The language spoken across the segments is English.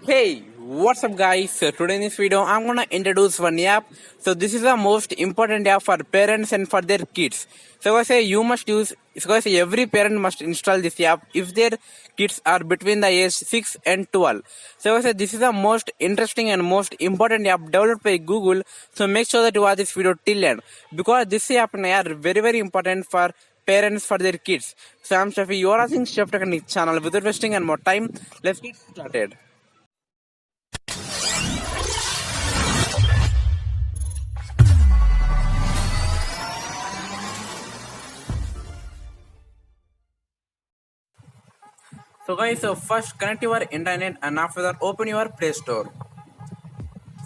Hey, what's up guys? So today in this video I'm gonna introduce one app. So this is the most important app for parents and for their kids. So I say you must use, so I say every parent must install this app if their kids are between the age 6 and 12. So I say this is the most interesting and most important app developed by Google. So make sure that you watch this video till end because this app are very important for parents for their kids. So I'm Shafi, you are watching Chef Technique channel. Without wasting and more time, let's get started. So guys, so first connect your internet and after that open your Play Store.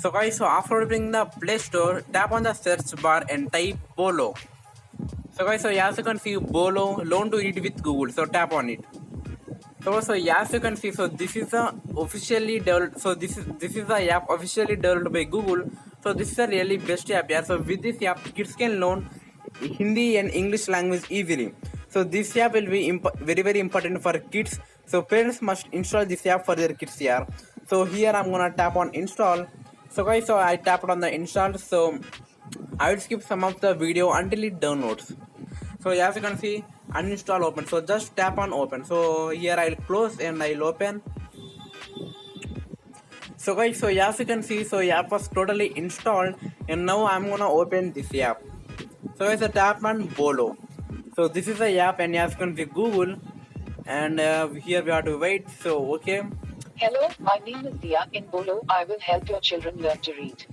So guys, so after opening the Play Store, tap on the search bar and type Bolo. So guys, so as you can see Bolo, learn to read with Google. So tap on it. So as you can see, so this is the officially developed. So this is the app officially developed by Google. So this is a really best app. Yeah. So with this app, kids can learn Hindi and English language easily. So this app will be very important for kids. So parents must install this app for their kids. Yeah. So here I'm gonna tap on install. So guys, so I tapped on the install. So I will skip some of the video until it downloads. So as you can see, uninstall open. So just tap on open. So here I'll close and I'll open. So guys, so as you can see, so app was totally installed and now I'm gonna open this app. So guys, tap on Bolo. So this is the app and as you can see Google and here we have to wait. So okay. Hello, my name is Dia. In Bolo, I will help your children learn to read.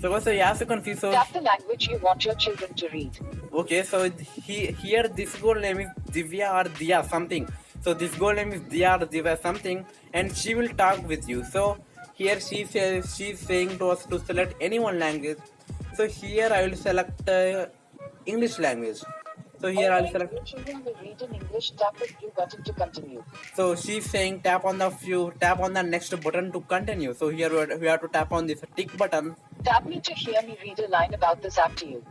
So guys, so as you can see, so Tap the language you want your children to read. okay, so here this girl name is Divya or Dia something. So this girl name is Dia or Divya something, and she will talk with you. So here she says she's saying to us to select any one language. So here I will select English language. So here I'll select. Your children will read in English. Tap the blue button to continue. So she's saying tap on the next button to continue. So here we have to tap on this tick button. Tap me to hear me read a line about this app to you.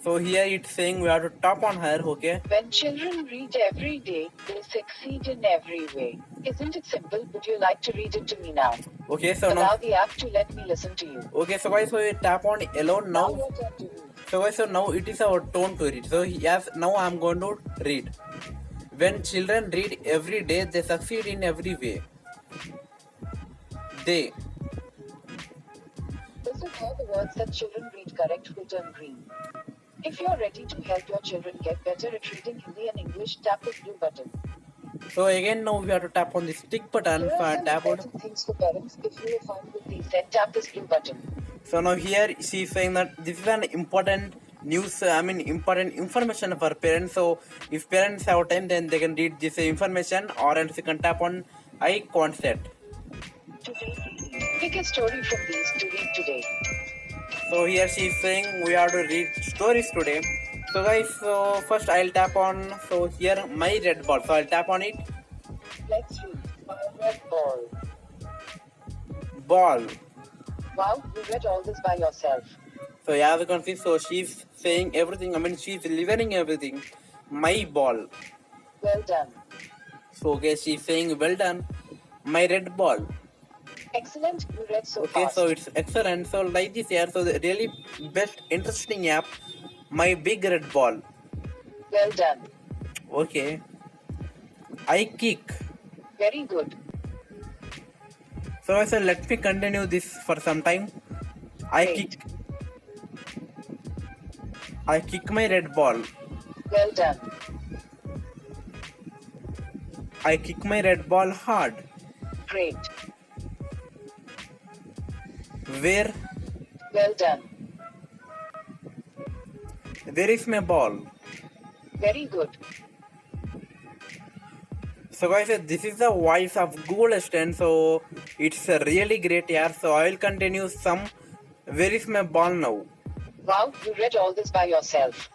So here it's saying we have to tap on her, okay? When children read every day, they succeed in every way. Isn't it simple? Would you like to read it to me now? Okay, so Allow now. the app to let me listen to you. Okay, so guys, so we tap on alone now. your turn to read. So guys, so now it is our turn to read. So yes, now I'm going to read. When children read every day, they succeed in every way. They. This is how the words that children read correct will turn green. If you're ready to help your children get better at reading Hindi and English, tap the blue button. So again, now we have to tap on this tick button Here for are some tap on. important things for parents. If you are fine with these, then tap this blue button. So now here she's saying that this is an important news. Important information for parents. So if parents have time, then they can read this information, or else you can tap on eye concept. Today's reading. Pick a story from these to read today. So here she is saying we have to read stories today. So guys, so first I'll tap on, so here my red ball. So I'll tap on it. Let's read. My red ball. Ball. Wow, you read all this by yourself. So as you can see, so she's saying everything. She's delivering everything. My ball. Well done. So okay, she's saying well done. My red ball. Excellent, you read so Okay, fast. so it's excellent. So like this here, so the really best interesting app. My big red ball. Well done. Okay. I kick. Very good. So I said let me continue this for some time. I Great. kick my red ball. Well done. I kick my red ball hard. Great. Where Well done. is my ball? Very good. So guys, this is the voice of Google Assistant. So it's a really great app. So I will continue some. Where is my ball now? Wow, you read all this by yourself.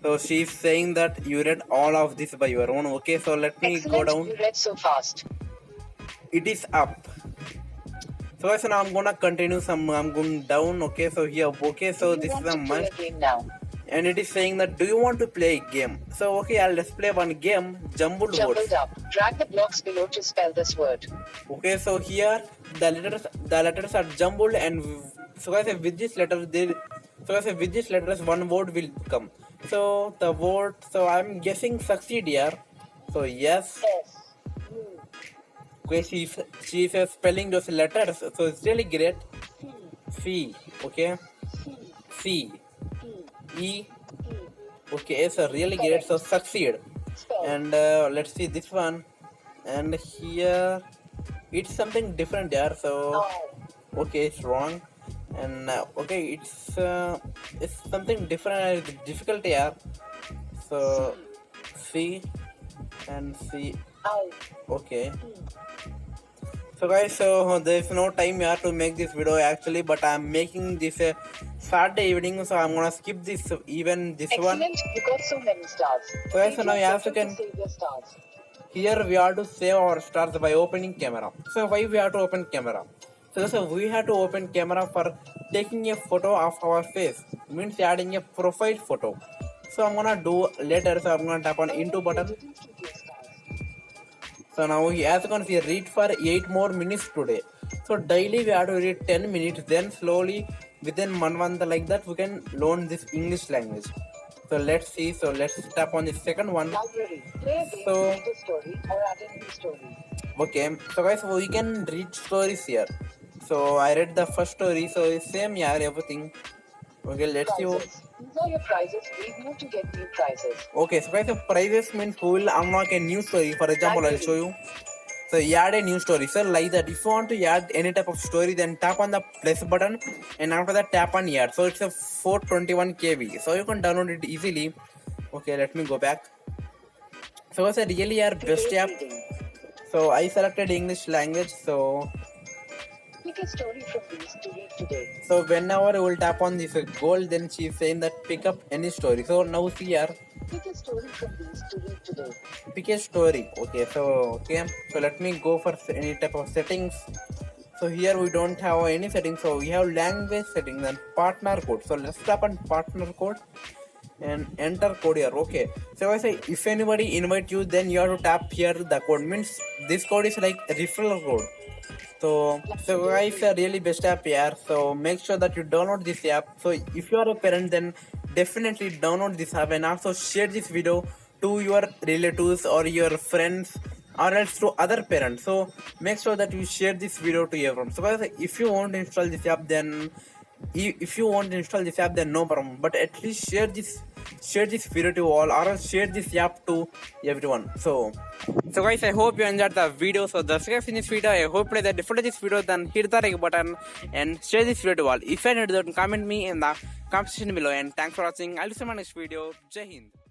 So she's saying that you read all of this by your own. Okay, so let me Excellent, go down. you read so fast. It is up. So guys, now I'm gonna continue some. I'm going down. Okay, so here. Okay, so Do you this is want the to play month. a game now? and it is saying that do you want to play a game? So okay, I'll just play one game, jumbled words. Jumbled up. Drag the blocks below to spell this word. Okay, so here the letters are jumbled, and so guys, with this letters one word will come. So the word, so I'm guessing succeed here. So yes. S. Okay, she is spelling those letters, so it's really great. C. Okay. C. E. Okay, so really great. So succeed. And let's see this one. And here it's something different there. So okay, it's wrong. And okay, it's something different. It's difficult here. So C and C. Okay. So guys, so there is no time here to make this video actually, but I am making this Saturday evening, so I'm gonna skip this one. Excellent, you got so many stars. So guys, so now you have to save your stars. here we have to save our stars by opening camera. So why we have to open camera? So we have to open camera for taking a photo of our face, means adding a profile photo. So I'm gonna do later, so I'm gonna tap on into button. So now as you can see, read for 8 more minutes today. So daily we have to read 10 minutes, then slowly within 1 month like that we can learn this English language. So let's see, so let's tap on the second one. Library. Play a game, So- read a story or add a new story. Okay, so guys, we can read stories here. So I read the first story, so it's same here, everything. Okay, let's see. Prizes. These are your prizes. Read more to get new prizes. Okay, so guys, the prizes means we will unlock a new story. For example, I'll show you. So you add a new story. So like that, if you want to add any type of story, then tap on the plus button, and after that tap on add. So it's a 421 KB. So you can download it easily. Okay, let me go back. So it's a really best Today's app. reading. So I selected English language. So Pick a story from these to read today. so whenever you will tap on this goal, then she's saying that pick up any story. So now see here, Pick a story from these to read today. pick a story. Okay, so let me go for any type of settings. So here we don't have any settings, so we have language settings and partner code. So let's tap on partner code and enter code here. Okay, so I say if anybody invite you, then you have to tap here the code, means this code is like a referral code. So guys, a really best app here. So make sure that you download this app. So if you are a parent, then definitely download this app and also share this video to your relatives or your friends or else to other parents. So make sure that you share this video to everyone. So guys, if you want to install this app, then no problem. But at least share this video to all, or else share this app to everyone. So guys, I hope you enjoyed the video. So that's guys in this video. I hope that if you like this video, then hit the like button and share this video to all. If you enjoyed, then comment me in the comment section below. And thanks for watching. I'll see you in my next video. Jai Hind.